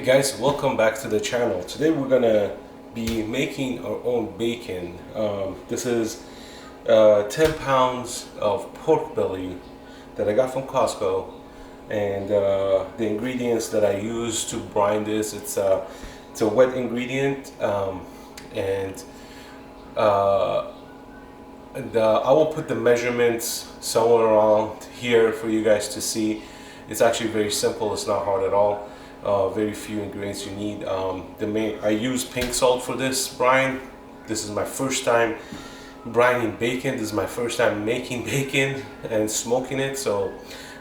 Hey guys, welcome back to the channel. Today we're gonna be making our own bacon. This is 10 pounds of pork belly that I got from Costco, and the ingredients that I use to brine this, it's a wet ingredient, and I will put the measurements somewhere around here for you guys to see. It's actually very simple, it's not hard at all. Very few ingredients you need. I use pink salt for this brine. This is my first time brining bacon. This is my first time making bacon and smoking it, so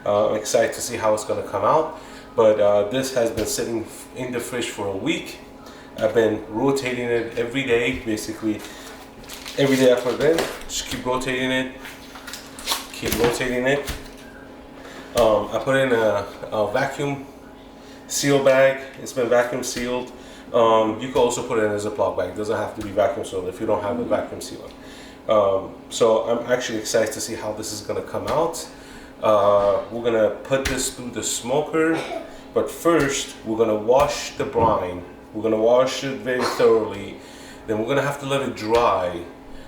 I'm excited to see how it's going to come out. But this has been sitting in the fridge for a week. I've been rotating it every day, basically every day I put it in. Just keep rotating it, I put in a vacuum seal bag. It's been vacuum sealed. You can also put it in a Ziploc bag. It doesn't have to be vacuum sealed if you don't have a vacuum sealer. So I'm actually excited to see how this is going to come out. We're going to put this through the smoker, but first we're going to wash the brine. We're going to wash it very thoroughly. Then we're going to have to let it dry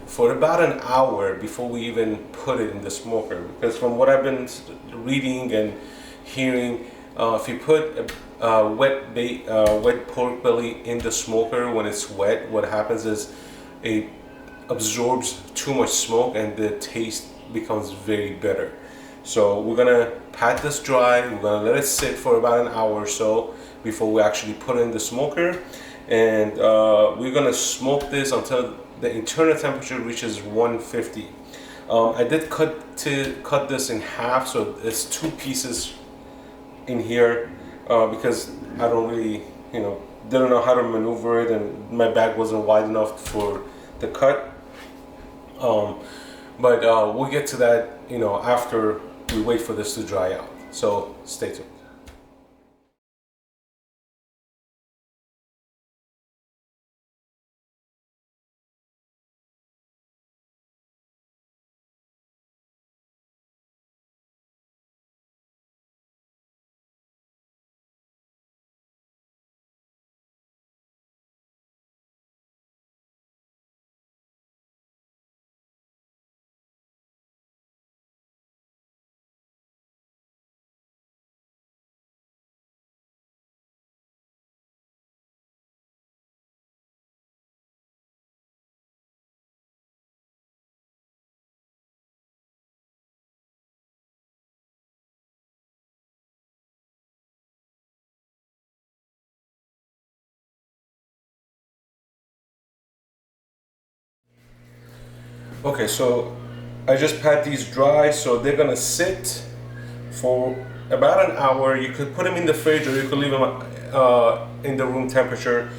for about an hour before we even put it in the smoker, because from what I've been reading and hearing, if you put wet pork belly in the smoker when it's wet, what happens is it absorbs too much smoke and the taste becomes very bitter. So we're gonna pat this dry. We're gonna let it sit for about an hour or so before we actually put it in the smoker, and we're gonna smoke this until the internal temperature reaches 150. I did cut this in half, so it's two pieces in here, because I don't really, didn't know how to maneuver it, and my bag wasn't wide enough for the cut. But we'll get to that, after we wait for this to dry out. So stay tuned. Okay, so I just pat these dry, so they're gonna sit for about an hour. You could put them in the fridge, or you could leave them in the room temperature.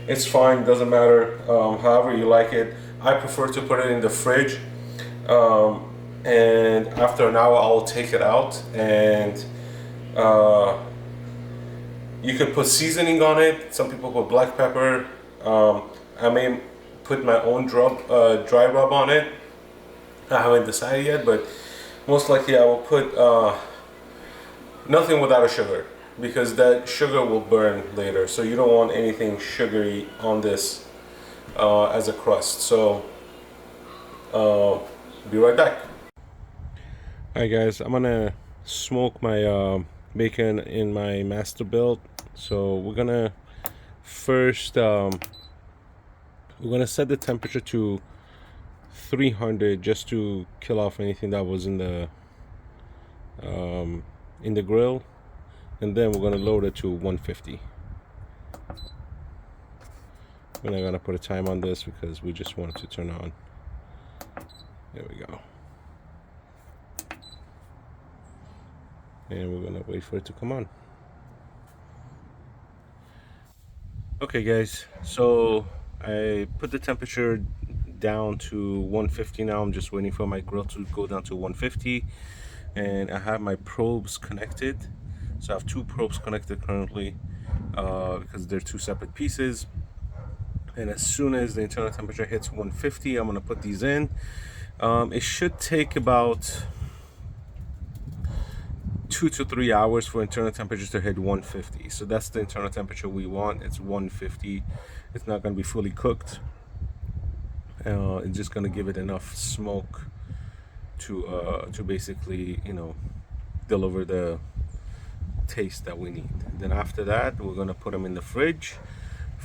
It's fine, doesn't matter, however you like it. I prefer to put it in the fridge, and after an hour I'll take it out, and you could put seasoning on it. Some people put black pepper. I may put my own dry rub on it. I haven't decided yet, but most likely I will put nothing without a sugar, because that sugar will burn later, so you don't want anything sugary on this as a crust. So be right back. Alright guys, I'm gonna smoke my bacon in my Masterbuilt. So we're gonna first we're gonna set the temperature to 300 just to kill off anything that was in the grill, and then we're gonna load it to 150. We're not gonna put a time on this because we just want it to turn on. There we go. And we're gonna wait for it to come on. Okay guys, so I put the temperature down to 150 now. I'm just waiting for my grill to go down to 150, and I have my probes connected. So I have two probes connected currently, because they're two separate pieces. And as soon as the internal temperature hits 150, I'm gonna put these in. It should take about 2 to 3 hours for internal temperature to hit 150. So that's the internal temperature we want. It's 150. It's not going to be fully cooked. It's just going to give it enough smoke to basically, you know, deliver the taste that we need. Then after that, we're going to put them in the fridge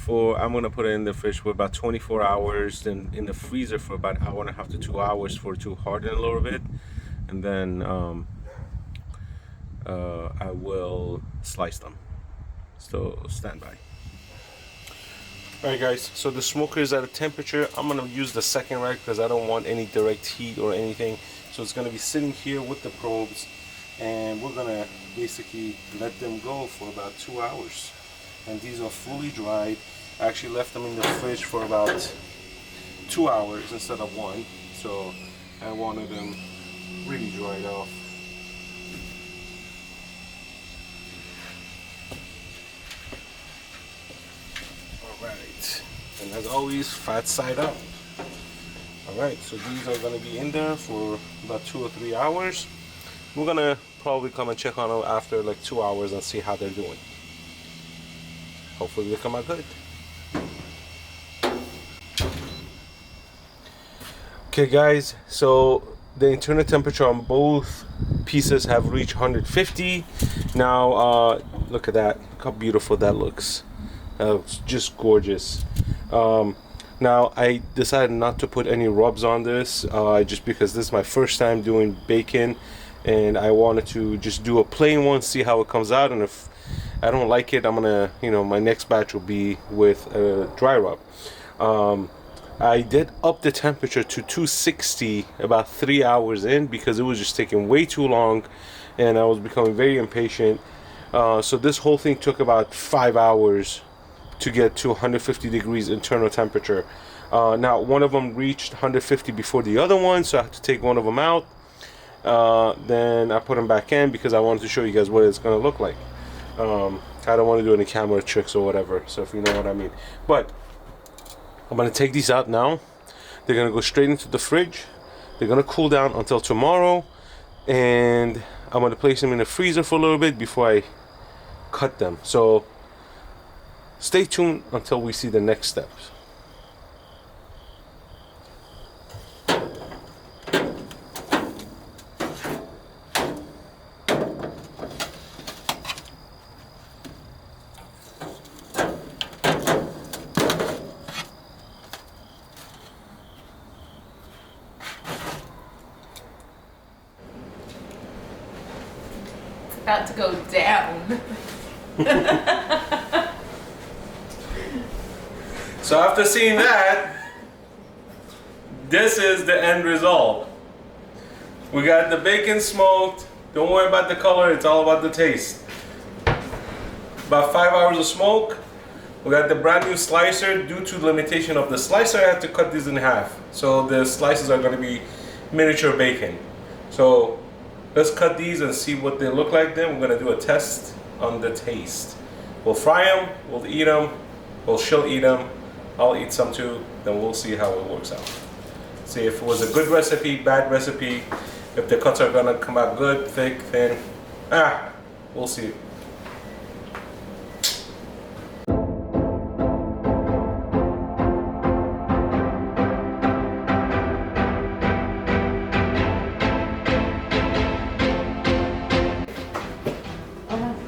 I'm going to put it in the fridge for about 24 hours, then in the freezer for about 1.5 to 2 hours for it to harden a little bit, and then I will slice them. So stand by. Alright guys, so the smoker is at a temperature. I'm going to use the second rack because I don't want any direct heat or anything. So it's going to be sitting here with the probes, and we're going to basically let them go for about 2 hours. And these are fully dried. I actually left them in the fridge for about 2 hours instead of 1. So I wanted them really dried off. Alright, and as always, fat side up. Alright, so these are going to be in there for about 2 or 3 hours. We're going to probably come and check on them after like 2 hours and see how they're doing. Hopefully they come out good. Okay guys, so the internal temperature on both pieces have reached 150. Now look at that, look how beautiful that looks. That looks just gorgeous. Now I decided not to put any rubs on this just because this is my first time doing bacon, and I wanted to just do a plain one, see how it comes out, and if I don't like it, I'm gonna, you know, my next batch will be with a dry rub. I did up the temperature to 260 about 3 hours in because it was just taking way too long and I was becoming very impatient. So this whole thing took about 5 hours to get to 150 degrees internal temperature. Now one of them reached 150 before the other one, so I had to take one of them out. Then I put them back in because I wanted to show you guys what it's gonna look like. I don't want to do any camera tricks or whatever, so if you know what I mean. But I'm going to take these out now. They're going to go straight into the fridge. They're going to cool down until tomorrow, and I'm going to place them in the freezer for a little bit before I cut them. So stay tuned until we see the next steps. About to go down. So after seeing that, this is the end result. We got the bacon smoked. Don't worry about the color, it's all about the taste. About 5 hours of smoke. We got the brand new slicer. Due to the limitation of the slicer, I had to cut these in half. So the slices are going to be miniature bacon. So let's cut these and see what they look like. Then we're going to do a test on the taste. We'll fry them, we'll eat them, well, she'll eat them, I'll eat some too, then we'll see how it works out. See if it was a good recipe, bad recipe, if the cuts are going to come out good, thick, thin. We'll see.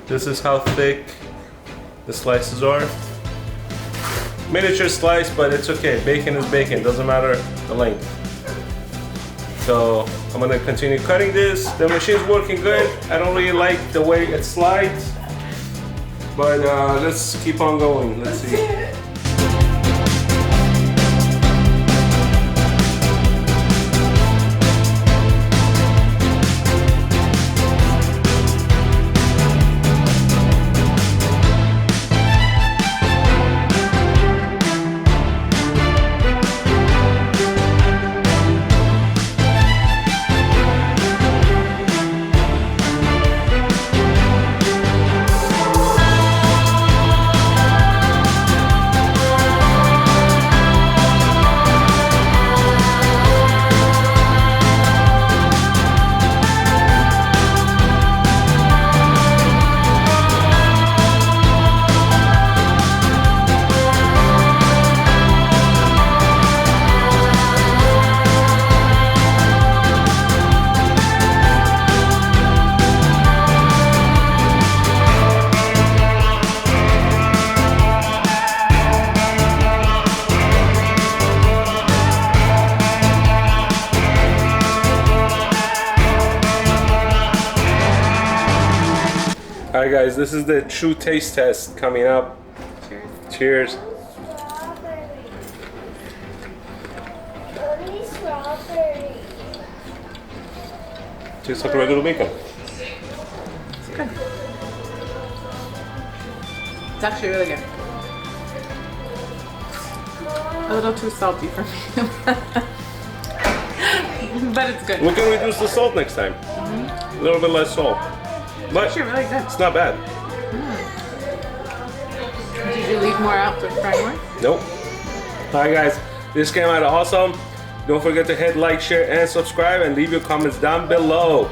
This is how thick the slices are. Miniature slice, but it's okay. Bacon is bacon, doesn't matter the length. So I'm gonna continue cutting this. The machine's working good. I don't really like the way it slides, but let's keep on going. Let's see. Alright guys, this is the true taste test coming up. Cheers. Cheers. Strawberry. Only strawberry. Tastes like regular bacon. It's good. It's actually really good. A little too salty for me. But it's good. We can reduce the salt next time. A little bit less salt. But Actually really good. it's not bad. Did you leave more out to fry more? Nope. Alright guys, this came out awesome. Don't forget to hit like, share, and subscribe, and leave your comments down below.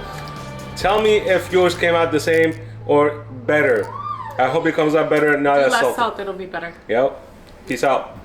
Tell me if yours came out the same or better. I hope it comes out better, not as Less salty. salt, it'll be better. Yep. Peace out.